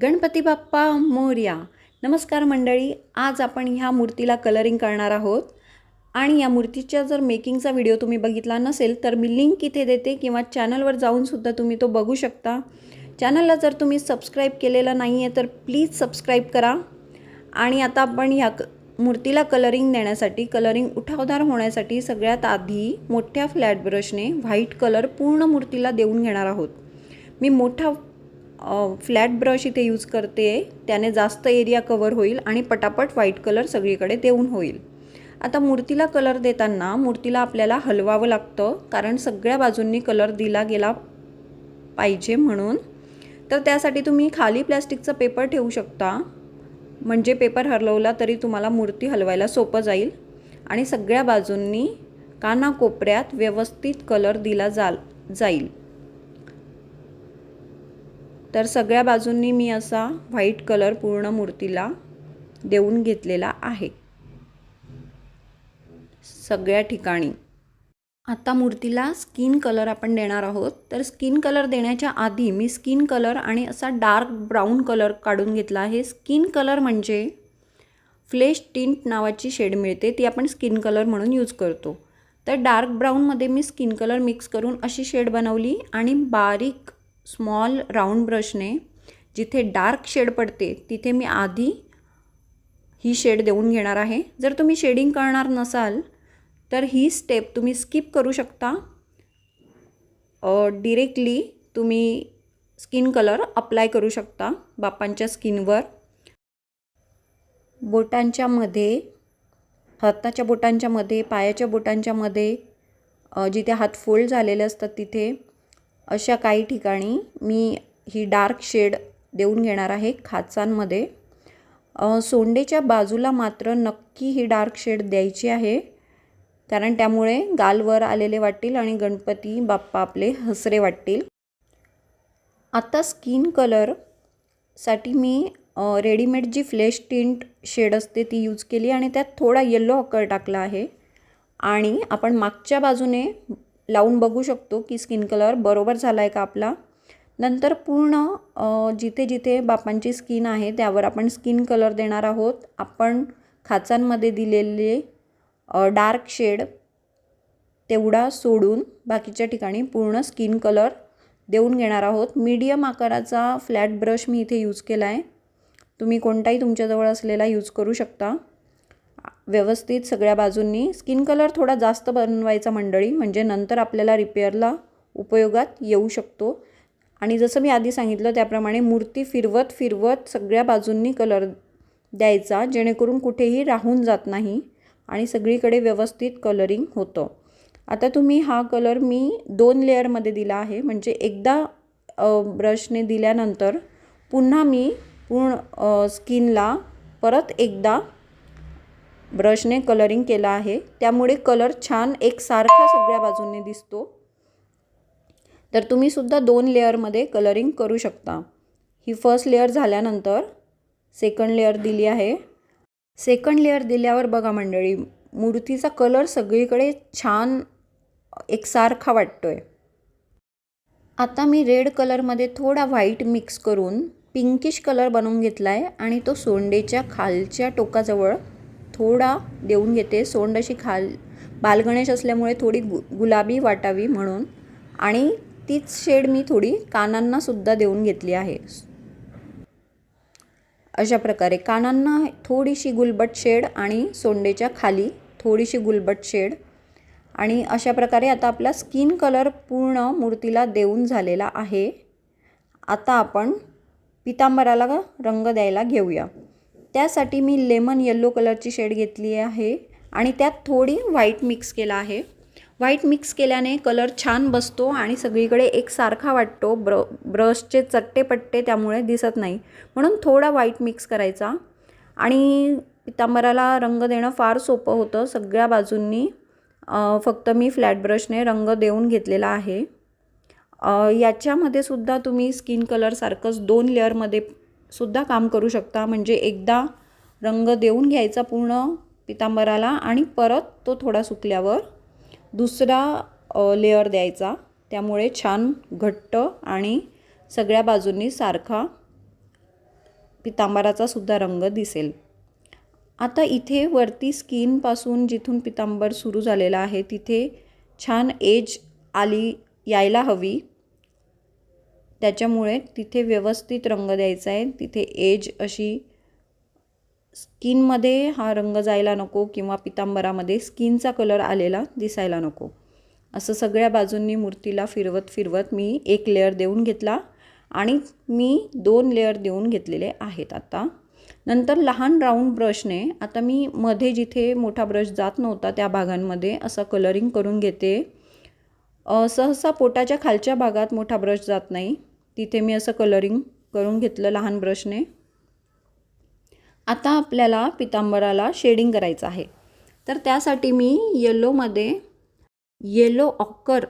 गणपती बाप्पा मोरया। नमस्कार मंडळी, आज आपण ह्या मूर्तीला कलरिंग करणार आहोत आणि या मूर्तीच्या जर मेकिंगचा व्हिडिओ तुम्ही बघितला नसेल तर मी लिंक इथे देते किंवा चॅनलवर जाऊन सुद्धा तुम्ही तो बघू शकता। चॅनलला जर तुम्ही सबस्क्राइब केलेलं नाहीये तर प्लीज सबस्क्राइब करा। आणि आता आपण ह्या मूर्तीला कलरिंग देण्यासाठी, कलरिंग उठावदार होण्यासाठी सगळ्यात आधी मोठ्या फ्लॅट ब्रशने व्हाईट कलर पूर्ण मूर्तीला देऊन घेणार आहोत। मी मोठा फ्लॅट ब्रश इथे यूज करते, त्याने जास्त एरिया कवर होईल आणि पटापट व्हाईट कलर सगळीकडे देऊन होईल। आता मूर्तीला कलर देताना मूर्तीला आपल्याला हलवावं लागतं, कारण सगळ्या बाजूंनी कलर दिला गेला पाहिजे म्हणून। तर त्यासाठी तुम्ही खाली प्लास्टिकचा पेपर ठेवू शकता, म्हणजे पेपर हलवला तरी तुम्हाला मूर्ती हलवायला सोपं जाईल आणि सगळ्या बाजूंनी कानाकोपऱ्यात व्यवस्थित कलर दिला जाईल। तर सगळ्या बाजूंनी मी असा व्हाईट कलर पूर्ण मूर्तीला देऊन घेतलेला आहे सगळ्या ठिकाणी। आता मूर्तीला स्किन कलर आपण देणार आहोत। तर स्किन कलर देण्याच्या आधी मी स्किन कलर आणि असा डार्क ब्राऊन कलर काढून घेतला आहे। स्किन कलर म्हणजे फ्लेश टिंट नावाची शेड मिळते, ती आपण स्किन कलर म्हणून यूज करतो। तर डार्क ब्राऊनमध्ये मी स्किन कलर मिक्स करून अशी शेड बनवली आणि बारीक स्मॉल राऊंड ब्रशने जिथे डार्क शेड पडते तिथे मी आधी ही शेड देऊन घेणार आहे। जर तुम्ही शेडिंग करणार नसाल तर ही स्टेप तुम्ही स्किप करू शकता, डिरेक्टली तुम्ही स्किन कलर अप्लाय करू शकता बाप्पांच्या स्किनवर। बोटांच्या मध्ये, हाताच्या बोटांच्या मध्ये, पायाच्या बोटांच्या मध्ये, जिथे हात फोल्ड झालेले असतात तिथे अशा काही ठिकाणी मी ही डार्क शेड देऊन घेणार आहे खाचांमध्ये। सोंडेच्या बाजूला मात्र नक्की ही डार्क शेड द्यायची आहे, कारण त्यामुळे गालवर आलेले वाटतील आणि गणपती बाप्पा आपले हसरे वाटतील। आता स्किन कलरसाठी मी रेडीमेड जी फ्लेश टिंट शेड असते ती यूज केली आणि त्यात थोडा येलो अकर टाकला आहे आणि आपण मागच्या बाजूने लावून बघू शकतो की स्किन कलर बरोबर झाला आहे का आपला। नंतर पूर्ण जिथे जिथे बाप्पांची स्किन आहे त्यावर आपण स्किन कलर देणार आहोत। आपण खाचांमध्ये दिलेले डार्क शेड तेवढा सोडून बाकीच्या ठिकाणी पूर्ण स्किन कलर देऊन घेणार आहोत। मीडियम आकाराचा फ्लॅट ब्रश मी इथे यूज केला आहे, तुम्ही कोणताही तुमच्याजवळ असलेला यूज करू शकता। व्यवस्थित सगळ्या बाजूंनी स्किन कलर थोडा जास्त बनवायचा मंडळी, म्हणजे नंतर आपल्याला रिपेअरला उपयोगात येऊ शकतो। आणि जसं मी आधी सांगितलं त्याप्रमाणे मूर्ती फिरवत फिरवत सगळ्या बाजूंनी कलर द्यायचा, जेणेकरून कुठेही राहून जात नाही आणि सगळीकडे व्यवस्थित कलरिंग होतं। आता तुम्ही हा कलर मी 2 लेअरमध्ये दिला आहे, म्हणजे एकदा ब्रशने दिल्यानंतर पुन्हा मी पूर्ण स्किनला परत एकदा ब्रशने कलरिंग केला आहे, त्यामुळे कलर छान एकसारखा सगळ्या बाजूंनी दिसतो। तर तुम्ही सुद्धा 2 लेअरमध्ये कलरिंग करू शकता। ही फर्स्ट लेअर झाल्यानंतर सेकंड लेअर दिली आहे। सेकंड लेअर दिल्यावर बघा मंडळी, मूर्तीचा कलर सगळीकडे छान एकसारखा वाटतोय। आता मी रेड कलरमध्ये थोडा व्हाईट मिक्स करून पिंकिश कलर बनवून घेतला आहे आणि तो सोंडेच्या खालच्या टोकाजवळ थोडा देऊन घेते। सोंड अशी बालगणेश असल्यामुळे थोडी गुलाबी वाटावी म्हणून, आणि तीच शेड मी थोडी कानांना सुद्धा देऊन घेतली आहे। अशा प्रकारे कानांना थोडीशी गुलबट शेड आणि सोंडेच्या खाली थोडीशी गुलबट शेड, आणि अशा प्रकारे आता आपला स्किन कलर पूर्ण मूर्तीला देऊन झालेला आहे। आता आपण पितांबराला रंग द्यायला घेऊया। त्यासाठी मी लेमन येलो कलरची शेड घेतली आहे आणि त्यात थोडी व्हाईट मिक्स केला आहे। व्हाईट मिक्स केल्याने कलर छान बसतो आणि सगळीकडे एकसारखा वाटतो। ब्रशचे चट्टेपट्टे त्यामुळे दिसत नाही, म्हणून थोडा व्हाईट मिक्स करायचा आणि पितांबराला रंग देणं फार सोपं होतं। सगळ्या बाजूंनी फक्त मी फ्लॅट ब्रशने रंग देऊन घेतलेला आहे। याच्यामध्ये सुद्धा तुम्ही स्किन कलर सारखंच 2 लेअरमध्ये सुद्धा काम करू शकता, म्हणजे एकदा रंग देऊन घ्यायचा पूर्ण पितांबराला आणि परत तो थोडा सुकल्यावर दुसरा लेअर द्यायचा, त्यामुळे छान घट्ट आणि सगळ्या बाजूंनी सारखा पितांबराचा सुद्धा रंग दिसेल. आता इथे वरती स्किनपासून जिथून पितांबर सुरू झालेला आहे तिथे छान एज यायला हवी, त्याच्यामुळे तिथे व्यवस्थित रंग द्यायचा आहे. तिथे एज अशी स्किनमध्ये हा रंग जायला नको किंवा पितांबरामध्ये स्किनचा कलर आलेला दिसायला नको. असं सगळ्या बाजूंनी मूर्तीला फिरवत मी एक लेअर देऊन घेतला आणि मी 2 लेअर देऊन घेतलेले आहेत. आता नंतर लहान राऊंड ब्रशने आता मी मध्ये जिथे मोठा ब्रश जात नव्हता त्या भागांमध्ये असं कलरिंग करून घेते. सहसा पोटाच्या खालच्या भागात मोठा ब्रश जात नाही, तिथे मी असं कलरिंग करून घेतलं लहान ब्रशने. आता आपल्याला पितांबराला शेडिंग करायचं आहे, तर त्यासाठी मी येलोमध्ये येलो ऑकर,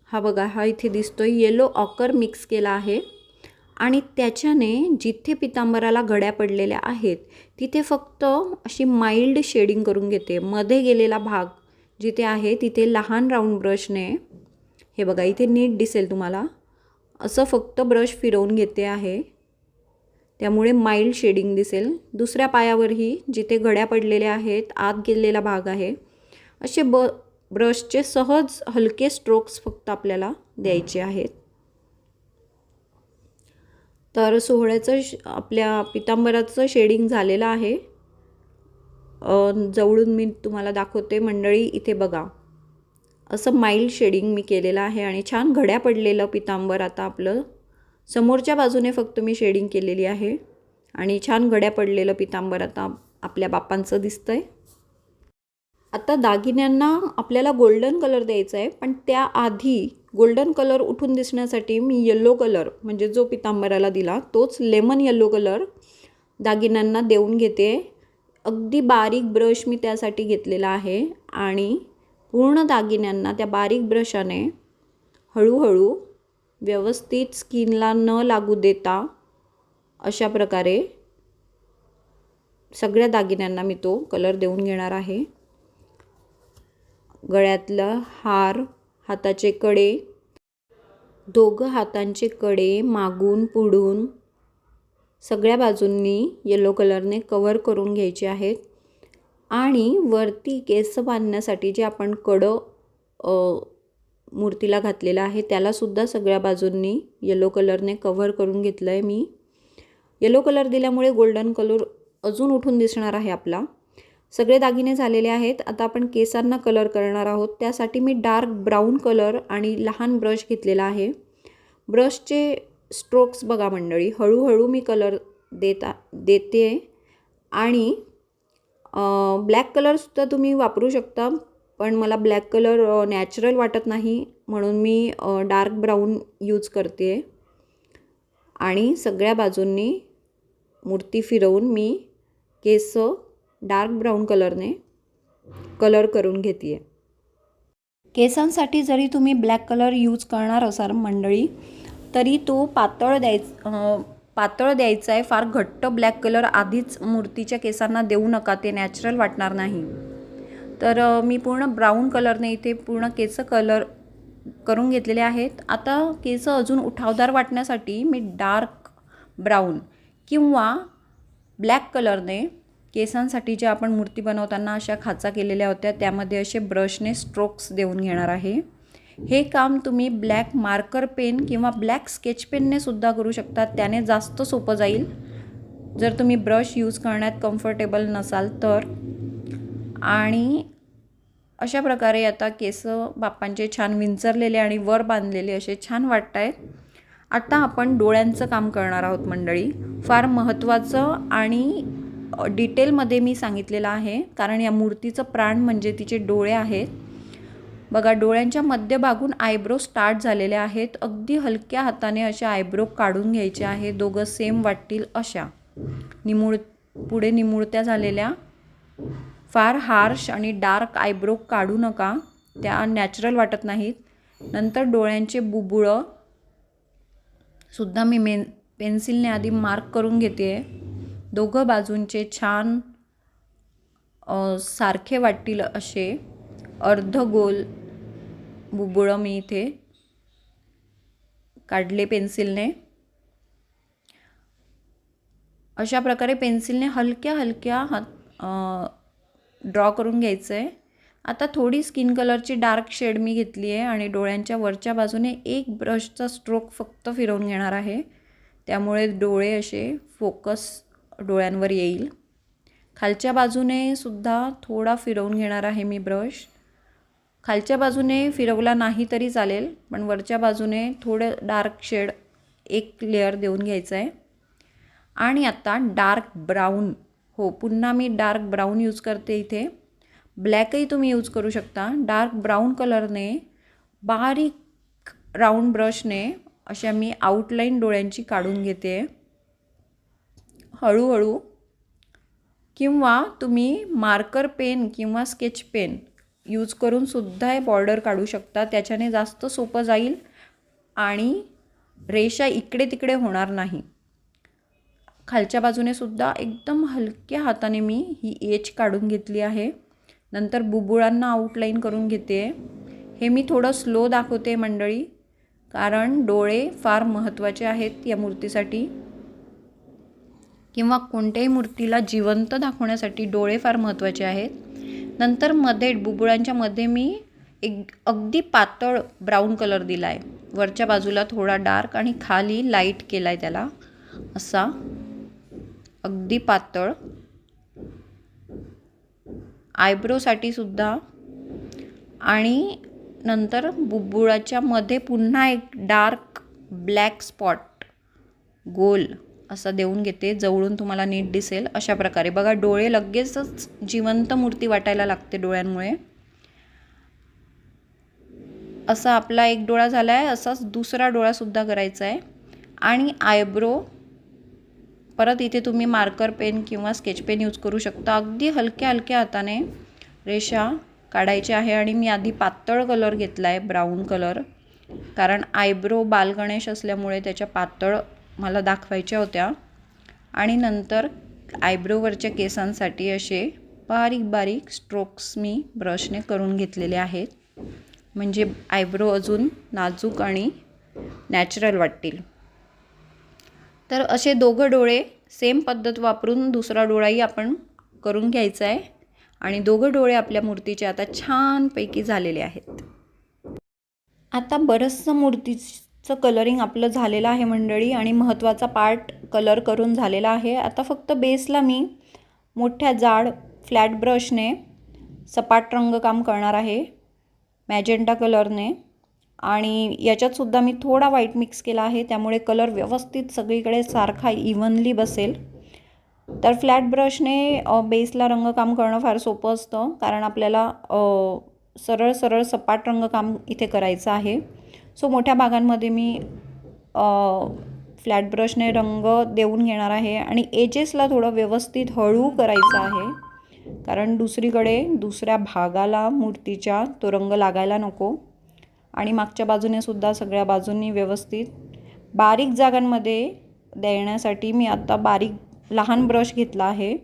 हा बघा हा इथे दिसतोय, येलो ऑकर मिक्स केला आहे आणि त्याच्याने जिथे पितांबराला घड्या पडलेल्या आहेत तिथे फक्त अशी माइल्ड शेडिंग करून घेते. मध्ये गेलेला भाग जिथे आहे तिथे लहान राऊंड ब्रशने, हे बघा इथे नीट दिसेल तुम्हाला, असं फक्त ब्रश फिरवून घेते आहे, त्यामुळे माइल्ड शेडिंग दिसेल. दुसऱ्या पायावरही जिथे घड्या पडलेल्या आहेत, आत गेलेला भाग आहे, असे ब्रशचे सहज हलके स्ट्रोक्स फक्त आपल्याला द्यायचे आहेत. तर सोहळ्याचं आपल्या पितांबराचं शेडिंग झालेलं आहे. जवळून मी तुम्हाला दाखवते मंडळी, इथे बघा असं माइल्ड शेडिंग मी केलेलं आहे आणि छान घड्या पडलेलं पितांबर आता आपलं समोरच्या बाजूने फक्त मी शेडिंग केलेली आहे आणि छान घड्या पडलेलं पितांबर आता आपल्या बाप्पांचं दिसतंय. आता दागिन्यांना आपल्याला गोल्डन कलर द्यायचा आहे, पण त्याआधी गोल्डन कलर उठून दिसण्यासाठी मी येलो कलर म्हणजे जो पितांबराला दिला तोच लेमन येलो कलर दागिन्यांना देऊन घेते. अगदी बारीक ब्रश मी त्यासाठी घेतलेला आहे आणि पूर्ण दागिन्यांना त्या बारीक ब्रशाने हळूहळू व्यवस्थित स्किनला न लागू देता अशा प्रकारे सगळ्या दागिन्यांना मी तो कलर देऊन घेणार आहे. गळ्यातला हार, हाताचे कडे, दोघं हातांचे कडे मागून पुढून सगळ्या बाजूंनी येलो कलरने कवर करून घ्यायचे आहेत आणि वरती केस बांधण्यासाठी जे आपण कडं मूर्तीला घातलेलं आहे त्यालासुद्धा सगळ्या बाजूंनी येलो कलरने कव्हर करून घेतलं आहे मी. येलो कलर दिल्यामुळे गोल्डन कलर अजून उठून दिसणार आहे आपला. सगळे दागिने झालेले आहेत. आता आपण केसांना कलर करणार आहोत, त्यासाठी मी डार्क ब्राऊन कलर आणि लहान ब्रश घेतलेला आहे. ब्रशचे स्ट्रोक्स बघा मंडळी, हळूहळू मी कलर देते आणि ब्लॅक कलरसुद्धा तुम्ही वापरू शकता, पण मला ब्लॅक कलर नॅचरल वाटत नाही म्हणून मी डार्क ब्राऊन यूज करते आणि सगळ्या बाजूंनी मूर्ती फिरवून मी केस डार्क ब्राऊन कलरने कलर करून घेते. केसांसाठी जरी तुम्ही ब्लॅक कलर यूज करणार असाल मंडळी तरी तो पातळ द्यायचा आहे. फार घट्ट ब्लॅक कलर आधीच मूर्तीच्या केसांना देऊ नका, ते नॅचरल वाटणार नाही. तर मी पूर्ण ब्राऊन कलरने इथे पूर्ण केस कलर करून घेतलेले आहेत. आता केस अजून उठावदार वाटण्यासाठी मी डार्क ब्राऊन किंवा ब्लॅक कलरने केसांसाठी जे आपण मूर्ती बनवताना अशा खाचा केलेल्या होत्या त्यामध्ये असे ब्रशने स्ट्रोक्स देऊन घेणार आहे. हे काम तुम्ही ब्लॅक मार्कर पेन किंवा ब्लॅक स्केच पेनने सुद्धा करू शकता, त्याने जास्त सोपं जाईल जर तुम्ही ब्रश यूज करण्यात कम्फर्टेबल नसाल तर. आणि अशा प्रकारे आता केस बाप्पांचे छान विंचरलेले आणि वर बांधलेले असे छान वाटत आहेत. आता आपण डोळ्यांचं काम करणार आहोत मंडळी. फार महत्त्वाचं आणि डिटेलमध्ये मी सांगितलेलं आहे, कारण या मूर्तीचं प्राण म्हणजे तिचे डोळे आहेत. बघा डोळ्यांच्या मध्यभागून आयब्रो स्टार्ट झालेले आहेत. अगदी हलक्या हाताने अशा आयब्रो काढून घ्यायचे आहे, दोघं सेम वाटतील अशा. पुढे निमुळत्या झालेल्या, फार हार्श आणि डार्क आयब्रो काढू नका, त्या नॅचरल वाटत नाहीत. नंतर डोळ्यांचे बुबुळं सुद्धा मी पेन्सिलने आधी मार्क करून घेते. दोघं बाजूंचे छान सारखे वाटतील असे अर्धगोल बुबुळं मी इथे काढले पेन्सिलने. अशा प्रकारे पेन्सिलने हलक्या हलक्या ड्रॉ करून घ्यायचं आहे. आता थोडी स्किन कलरची डार्क शेड मी घेतली आहे आणि डोळ्यांच्या वरच्या बाजूने एक ब्रशचा स्ट्रोक फक्त फिरवून घेणार आहे. त्यामुळे डोळे असे फोकस डोळ्यांवर येईल. खालच्या बाजूने सुद्धा थोडा फिरवून घेणार आहे मी ब्रश. खालच्या बाजूने फिरवला नाही तरी चालेल, पण वरच्या बाजूने थोडं डार्क शेड एक लेअर देऊन घ्यायचं आहे. आणि आता डार्क ब्राऊन, हो पुन्हा मी डार्क ब्राऊन यूज करते इथे. ब्लॅकही तुम्ही यूज करू शकता. डार्क ब्राऊन कलरने बारीक राऊंड ब्रशने अशा मी आउटलाईन डोळ्यांची काढून घेते हळूहळू. किंवा तुम्ही मार्कर पेन किंवा स्केच पेन यूज करून सुद्धा हे बॉर्डर काढू शकता. त्याच्याने जास्त सोपं जाईल आणि रेषा इकडे तिकडे होणार नाही. खालच्या बाजूने सुद्धा एकदम हलक्या हाताने मी ही एज काढून घेतली आहे. नंतर बुबुळांना आउटलाईन करून घेते. हे मी थोडं स्लो दाखवते मंडळी, कारण डोळे फार महत्त्वाचे आहेत या मूर्तीसाठी, किंवा कोणत्याही मूर्तीला जिवंत दाखवण्यासाठी डोळे फार महत्त्वाचे आहेत. नंतर मध्ये बुबुळांच्या मध्ये मी एक अगदी पातळ ब्राऊन कलर दिला आहे. वरच्या बाजूला थोडा डार्क आणि खाली लाईट केला आहे त्याला, असा अगदी पातळ. आयब्रोसाठी सुद्धा. आणि नंतर बुबुळाच्या मध्ये पुन्हा एक डार्क ब्लॅक स्पॉट गोल असा देऊन घेते. जवळून तुम्हाला नीट दिसेल अशा प्रकारे. बघा डोळे लगेचच जिवंत मूर्ती वाटायला लागते डोळ्यांमुळे. असा आपला एक डोळा झाला आहे, असाच दुसरा डोळासुद्धा करायचा आहे. आणि आयब्रो परत इथे तुम्ही मार्कर पेन किंवा स्केच पेन यूज करू शकता. अगदी हलक्या हलक्या हाताने रेषा काढायची आहे. आणि मी आधी पातळ कलर घेतला आहे, ब्राऊन कलर, कारण आयब्रो बालगणेश असल्यामुळे त्याच्या पातळ मला दाखवायच्या होत्या. आणि नंतर आयब्रोवरच्या केसांसाठी असे बारीक बारीक स्ट्रोक्स मी ब्रशने करून घेतलेले आहेत, म्हणजे आयब्रो अजून नाजूक आणि नॅचरल वाटतील. तर असे दोघं डोळे सेम पद्धत वापरून दुसरा डोळाही आपण करून घ्यायचा आहे. आणि दोघं डोळे आपल्या मूर्तीचे आता छानपैकी झालेले आहेत. आता बरंचसं मूर्तीचं कलरिंग आपलं झालेलं आहे मंडळी, आणि महत्त्वाचा पार्ट कलर करून झालेला आहे. आता फक्त बेसला मी मोठ्या जाड फ्लॅट ब्रशने सपाट रंगकाम करणार आहे मॅजेंटा कलरने. आणि याच्यातसुद्धा मी थोडा व्हाईट मिक्स केला आहे, त्यामुळे कलर व्यवस्थित सगळीकडे सारखा इव्हनली बसेल. तर फ्लॅट ब्रशने बेसला रंगकाम करणं फार सोपं असतं, कारण आपल्याला सरळ सरळ सपाट रंगकाम इथे करायचं आहे. सो मोठ्या भागांमध्ये मी फ्लॅट ब्रशने रंग देऊन घेणार आहे. आणि एजेसला थोडं व्यवस्थित हळू करायचं आहे, कारण दुसऱ्या भागाला मूर्तीच्या तो रंग लागायला नको. आणि मागच्या बाजूने सुद्धा सगळ्या बाजूंनी व्यवस्थित बारीक जागांमध्ये देण्यासाठी मी आता लहान ब्रश घेतला आहे.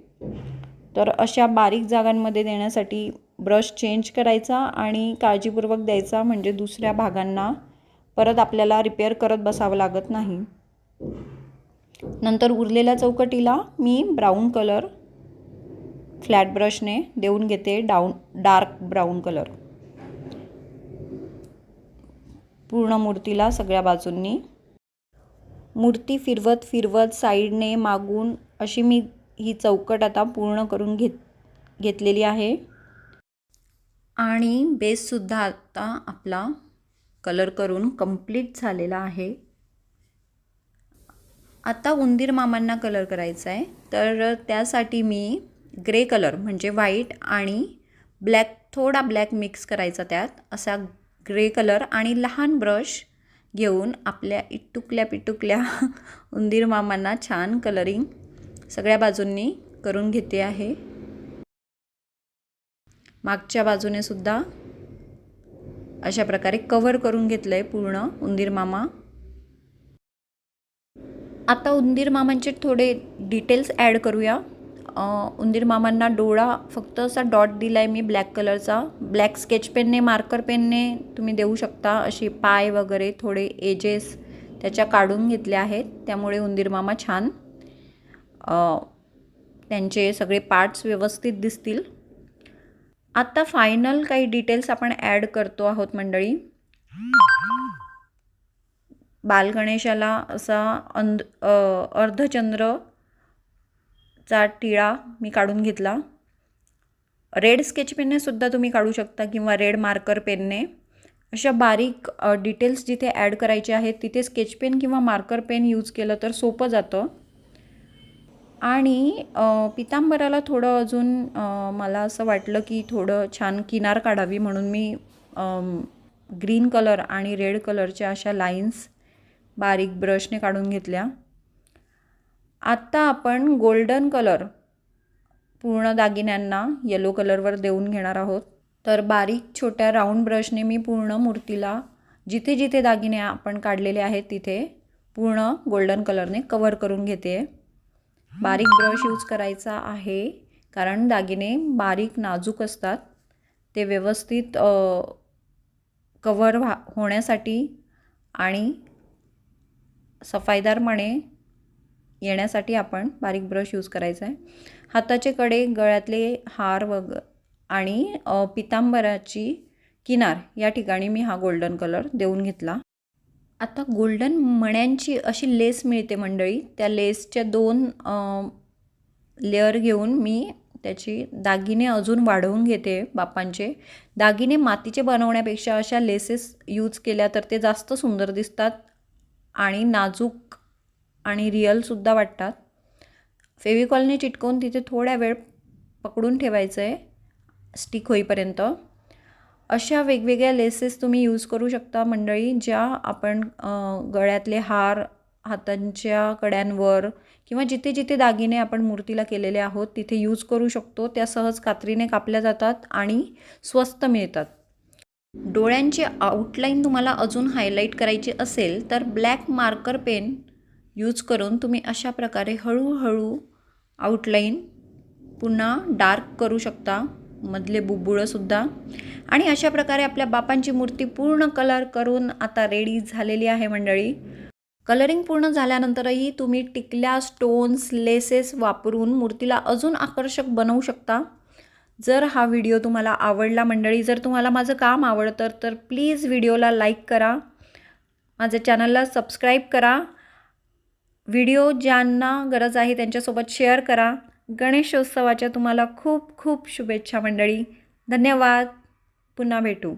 तर अशा बारीक जागांमध्ये देण्यासाठी ब्रश चेंज करायचा आणि काळजीपूर्वक द्यायचा, म्हणजे दुसऱ्या भागांना परत आपल्याला रिपेअर करत बसावं लागत नाही. नंतर उरलेल्या चौकटीला मी ब्राऊन कलर फ्लॅट ब्रशने देऊन घेते, डार्क ब्राऊन कलर पूर्ण मूर्तीला सगळ्या बाजूंनी. मूर्ती फिरवत फिरवत साईडने मागून अशी मी ही चौकट आता पूर्ण करून घेतलेली आहे. आणि बेससुद्धा आता आपला कलर करून कंप्लीट झालेला आहे. आता उंदीर मामांना कलर करायचा आहे. तर त्यासाठी मी ग्रे कलर म्हणजे व्हाईट आणि ब्लॅक, थोडा ब्लॅक मिक्स करायचा त्यात, असा ग्रे कलर आणि लहान ब्रश घेऊन आपल्या इटुकल्या उंदीर मामांना छान कलरिंग सगळ्या बाजूंनी करून घेते आहे. मागच्या बाजूने सुद्धा अशा प्रकारे कव्हर करून घेतलं आहे पूर्ण उंदीर मामा. आता उंदीर मामांचे थोडे डिटेल्स ॲड करूया. उंदीर मामांना डोळा फक्त असा डॉट दिला आहे मी ब्लॅक कलरचा. ब्लॅक स्केच पेनने, मार्कर पेनने तुम्ही देऊ शकता. असे पाय वगैरे थोडे एजेस त्याच्या काढून घेतले आहेत, त्यामुळे उंदीर मामा छान त्यांचे सगळे पार्ट्स व्यवस्थित दिसतील. आता फायनल काही डिटेल्स आपण ॲड करतो आहोत मंडळी. बालगणेशाला असा अर्धचंद्रचा टिळा मी काढून घेतला. रेड स्केच पेनने सुद्धा तुम्ही काढू शकता किंवा रेड मार्कर पेनने. अशा बारीक डिटेल्स जिथे ॲड करायचे आहेत तिथे स्केच पेन किंवा मार्कर पेन यूज केलं तर सोपं जातं. आणि पितांबराला थोडं अजून मला असं वाटलं की थोडं छान किनार काढावी म्हणून मी ग्रीन कलर आणि रेड कलरच्या अशा लाईन्स बारीक ब्रशने काढून घेतल्या. आत्ता आपण गोल्डन कलर पूर्ण दागिन्यांना येलो कलरवर देऊन घेणार आहोत. तर बारीक छोट्या राऊंड ब्रशने मी पूर्ण मूर्तीला जिथे जिथे दागिने आपण काढलेले आहेत तिथे पूर्ण गोल्डन कलरने कवर करून घेते. बारीक ब्रश यूज करायचा आहे कारण दागिने बारीक नाजूक असतात. ते व्यवस्थित कवर होण्यासाठी आणि सफाईदारपणे येण्यासाठी आपण बारीक ब्रश यूज करायचा आहे. हाताचे कडे, गळ्यातले हार आणि पितांबराची किनार या ठिकाणी मी हा गोल्डन कलर देऊन घेतला. आता गोल्डन मण्यांची अशी लेस मिळते मंडळी. त्या लेसच्या 2 लेअर घेऊन मी त्याची दागिने अजून वाढवून घेते. बापांचे दागिने मातीचे बनवण्यापेक्षा अशा लेसेस यूज केल्या तर ते जास्त सुंदर दिसतात आणि नाजूक आणि रिअलसुद्धा वाटतात. फेविकॉलने चिटकवून तिथे थोड्या वेळ पकडून ठेवायचं आहे स्टिक होईपर्यंत. अशा वेगवेगळ्या लेसेस तुम्ही यूज करू शकता मंडळी, ज्या आपण गळ्यातले हार, हातांच्या कड्यांवर किंवा जिथे जिथे दागिने आपण मूर्तीला केलेले आहोत तिथे यूज करू शकतो. त्या सहज कात्रीने कापल्या जातात आणि स्वस्त मिळतात. डोळ्यांची आउटलाईन तुम्हाला अजून हायलाईट करायची असेल तर ब्लॅक मार्कर पेन यूज करून तुम्ही अशा प्रकारे हळूहळू आउटलाईन पुन्हा डार्क करू शकता, मधले बुबुळंसुद्धा. आणि अशा प्रकारे आपल्या बापांची मूर्ती पूर्ण कलर करून आता रेडी झालेली आहे मंडळी. कलरिंग पूर्ण झाल्यानंतरही तुम्ही टिकल्या, स्टोन्स, लेसेस वापरून मूर्तीला अजून आकर्षक बनवू शकता. जर हा व्हिडिओ तुम्हाला आवडला मंडळी, जर तुम्हाला माझं काम आवडतं तर प्लीज व्हिडिओला लाईक करा, माझ्या चॅनलला सबस्क्राईब करा, व्हिडिओ ज्यांना गरज आहे त्यांच्यासोबत शेअर करा. गणेशोत्सवाच्या तुम्हाला खूप खूप शुभेच्छा मंडळी. धन्यवाद. पुन्हा भेटू.